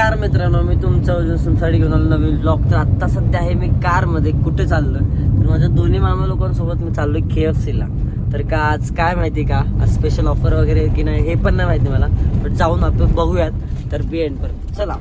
नमस्कार मित्रांनो, मी तुमचं अजून सुनसाडी घेऊन आलो नवीन ब्लॉग. तर आत्ता सध्या आहे मी कारमध्ये. कुठे चाललोय तर माझ्या दोन्ही मामा लोकांसोबत मी चाललोय KFC ला. तर का आज काय माहिती का, आज स्पेशल ऑफर वगैरे की नाही हे पण नाही माहिती मला, पण जाऊन आपण बघूयात. तर बी एंड पर्यंत चला.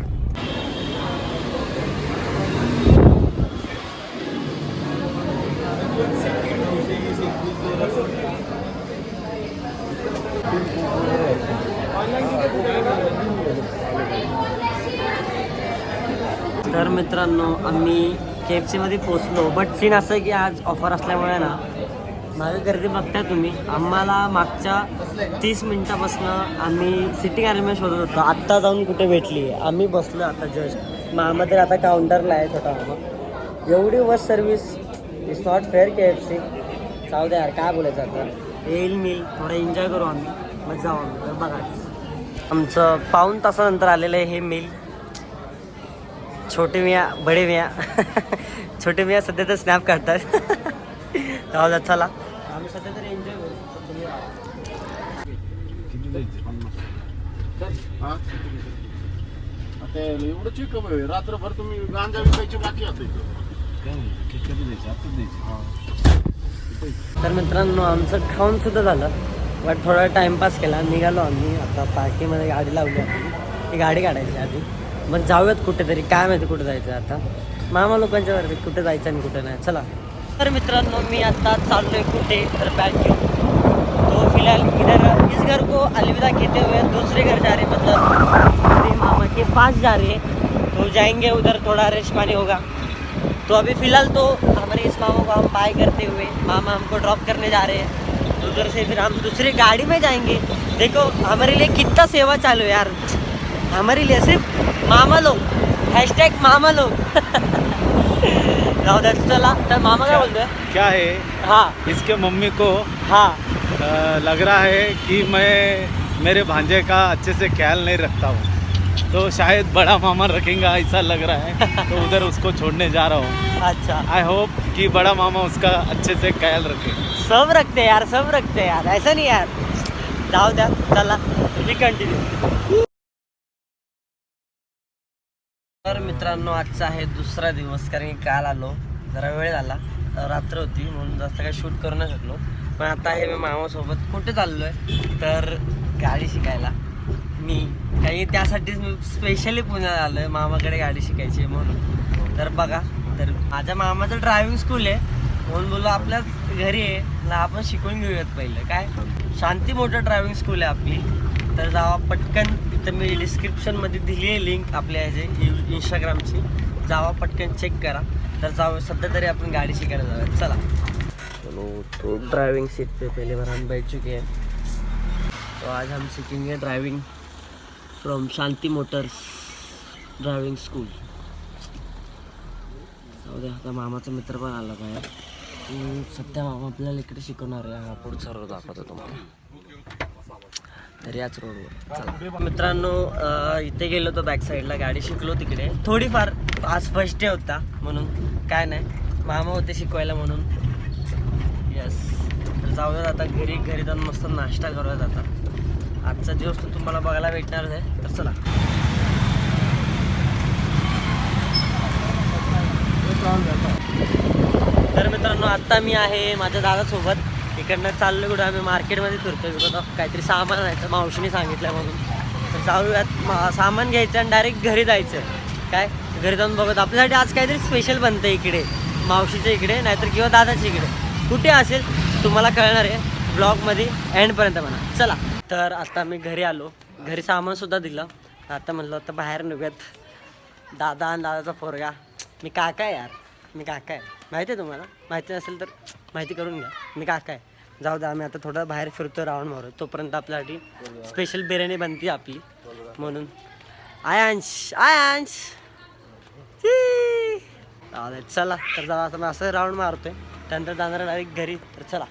तर मित्रांनो, आम्ही KFC मध्ये पोचलो. बट सीन असं की आज ऑफर असल्यामुळे ना माझी गर्दी बघताय तुम्ही. आम्हाला मागच्या 30 मिनिटापासून आम्ही सिटिंग अरेंजमेंट शोधत होतो. आत्ता जाऊन कुठे भेटली. आम्ही बसलो आता जस्ट. मामा तर आता काउंटरला आहे, छोटा मामा. एवढी वस service it's not fair. KFC जाऊ द्या यार, काय बोलायचं आता. येईल मिल थोडं एन्जॉय करू आम्ही, मग जाऊ आम्ही. तर बघा आमचं पाऊण तासानंतर आलेलं आहे हे मिल. छोटे मियाँ बडे मियाँ छोटे मियाँ सध्या तर स्नॅप काढतात. जाऊ चला, आम्ही सध्या तर एन्जॉय करू. एवढं चिकप आहे, रात्रभर तुम्ही गांजा विकायची बाकी होते. तर मित्रांनो, आमचं खाऊन सुद्धा झालं, बट थोडा टाइमपास केला. निघालो आम्ही आता. पार्किंगमध्ये गाडी लावली आपण. ती गाडी काढायची आधी, मग जाऊयात कुठेतरी. काय माहिती कुठे जायचं आता. मामा लोकांच्या वरती कुठे जायचं आणि कुठे नाही. चला. तर मित्रांनो, मी आता चाललोय कुठे तर बॅग घेऊन. तो फिलहाल इधर इस घर को अलविदा कहते हुए दूसरे घर जा रहे, मतलब मेरे मामा के पास जा रहे. तो जाएंगे उधर, थोड़ा रेस्ट पानी होगा. तो अभी फ़िलहाल तो हमारे इस मामा को हम बाय करते हुए मामा हमको ड्रॉप करने जा रहे हैं. तो उधर से फिर हम दूसरी गाड़ी में जाएंगे. देखो हमारे लिए कितना सेवा चालू है यार. हमारे लिए सिर्फ मामा लोग, हैशटैग मामा लोग. चला. तर मामा काय बोलतोय क्या है, हाँ इसके मम्मी को हाँ लग रहा है कि मैं मेरे भांजे का अच्छे से ख्याल नहीं रखता हूँ, तो शायद बड़ा मामा रखेगा ऐसा लग रहा है. तो उधर उसको छोड़ने जा रहा हूँ. अच्छा. आई होप कि बड़ा मामा उसका अच्छे से ख्याल रखे. सब रखते यार, सब रखते यार, ऐसा नहीं यार. जाऊ द्या. चला मी कंटिन्यू. तर मित्रांनो, आजचा आहे दुसरा दिवस. कारण की काल आलो, जरा वेळ झाला, रात्र होती म्हणून जास्त काही शूट करू नाही शकलो. पण आता आहे मी मामासोबत. कुठे चाललो आहे तर गाडी शिकायला. मी काही त्यासाठीच मी स्पेशली पुण्याला आलो आहे, मामाकडे गाडी शिकायची आहे म्हणून. तर बघा, तर माझ्या मामाचं ड्रायव्हिंग स्कूल आहे म्हणून बोललो आपल्याच घरी आहे ना, आपण शिकून घेऊयात पहिलं. काय शांती मोटर ड्रायव्हिंग स्कूल आहे आपली. तर जावा पटकन. इथं मी डिस्क्रिप्शनमध्ये दिली आहे लिंक आपल्या ह्याचे इंस्टाग्रामची. जावा पटकन चेक करा. तर जाऊ, सध्या तरी आपण गाड़ी शिकायला जाऊया. चला. चलो, तो ड्राइविंग सीट पे पहले बार हम बैठ चुके हैं. तो आज हम सीखेंगे driving from Shanti Motors driving school. जाऊ द्या, आता मामाचा मित्र पण आला बाहेर. सध्या मामा आपल्याला इकडे शिकवणार आहे. हा पुढचा रोड दाखवतो तुम्हाला. तर याच रोडवर चला. मित्रांनो, इथे गेलो तो बॅक साईडला, गाडी शिकलो तिकडे थोडीफार. आज फर्स्ट डे होता म्हणून काय नाही, मामा होते शिकवायला म्हणून. यस. तर जाऊयात आता घरी. घरी जाऊन मस्त नाश्ता करूयात आता. आजचा दिवस तर तुम्हाला बघायला भेटणारच आहे. तर चला. तर मित्रांनो, आत्ता मी आहे माझ्या दादासोबत. इकडनं चाललो कुठं आम्ही मार्केटमध्ये फिरतो. बिकॉज ऑफ काहीतरी सामान आणायचं, मावशीने सांगितलं म्हणून. तर जाऊयात, सामान घ्यायचं आणि डायरेक्ट घरी जायचं. काय घरी जाऊन बघत आपल्यासाठी आज काहीतरी स्पेशल बनतं इकडे, मावशीच्या इकडे नाहीतर किंवा दादाच्या इकडे. कुठे असेल तुम्हाला कळणार आहे ब्लॉगमध्ये एंडपर्यंत म्हणा. चला. तर आता मी घरी आलो. घरी सामानसुद्धा दिलं. आता म्हणलं आता बाहेर निघूयात. दादा आणि दादाचा पोरगा. मी काका आहे यार, मी काका आहे. माहिती आहे तुम्हाला? माहिती नसेल तर माहिती करून घ्या. मी काका आहे. जाऊ द्या, आम्ही आता थोडं बाहेर फिरतो, राऊंड मारू. तोपर्यंत आपल्यासाठी स्पेशल बिर्याणी बनते आपली म्हणून. आयांश आयांश चला. तर जाऊ, आता मी असं राऊंड मारतोय, त्यानंतर जाणार डायरेक्ट घरी. तर चला.